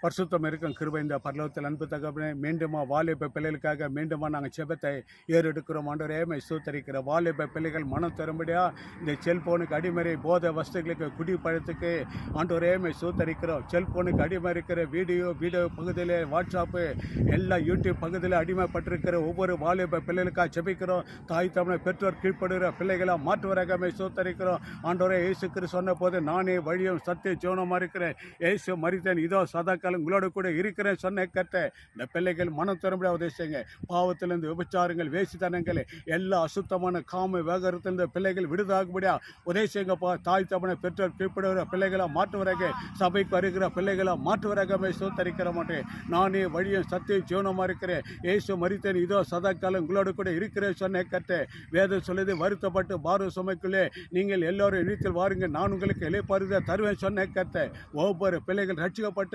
பரிசுத்தம் இருக்கும் கிருபை இந்த பரலோகத்தில் அன்பு தகப்பனே, மீண்டுமா வாலிப பிள்ளைகளுக்காக மீண்டுமா நாங்கள் செபத்தை ஏறெடுக்கிறோம். ஆண்டவரே மை ஸ்தோத்தரிக்கிற வாலிப பிள்ளைகள் மனம் தரும்படியா இந்த செல்போனுக்கு அடிமறை போதை வஸ்துகளுக்கு குடிப்பழத்துக்கு ஆண்டவரே மை ஸ்தோத்தரிக்கிறோம். செல்போனுக்கு அடிமை இருக்கிற வீடியோ பகுதியில் வாட்ஸ்அப்பு எல்லா யூடியூப் பகுதியில் அடிமைப்பட்டிருக்கிற ஒவ்வொரு வாலிப பிள்ளைகளுக்காக செபிக்கிறோம். தாய் தமிழ் பெற்றோர் கீழ்ப்படுகிற பிள்ளைகளாக மாற்றுவராக மை ஸ்தோத்தரிக்கிறோம். ஆண்டவரே இயேசு கிறிஸ்து சொன்ன போது நானே வழியும் சத்திய ஜீவனுமா இருக்கிறேன், இயேசு மரித்தேன், இதோ சதாக்காலம் உங்களோட கூட இருக்கிறேன் சொன்ன கத்த இந்த பிள்ளைகள் மனம் தரும்படியா உதவி செய்யுங்க. பாவத்திலிருந்து விபச்சாரங்கள் வேசித்தனங்கள் எல்லா அசுத்தமான காம வேகத்திலிருந்து பிள்ளைகள் விடுதாகும்படியா உதவி செய்யுங்கப்பா. தாய் தமிழை பெற்றோர் கீழ்ப்படுகிற பிள்ளைகளாக மாற்றுவராக, சபைக்கு வருகிற பிள்ளைகளாக மாற்றுவராக சோத்தரிக்கிற மாட்டேன். நானே வழியும் சத்திய ஜீவனமா இருக்கிறேன், இயேசு மரித்தேன், இதோ சதாக்காலம் உங்களோட கூட இருக்கிறேன் சொன்ன கத்த வேதம் சொல்லுது. வருத்தப்பட்டு பார சுமைக்குள்ளே நீங்கள் எல்லோரும் இழுத்தில் வாருங்க, நான் உங்களுக்கு இளைப்பாறுதலை தருவேன் சொன்ன கத்த ஒவ்வொரு பிள்ளைகள் ரட்சிக்கப்பட்டு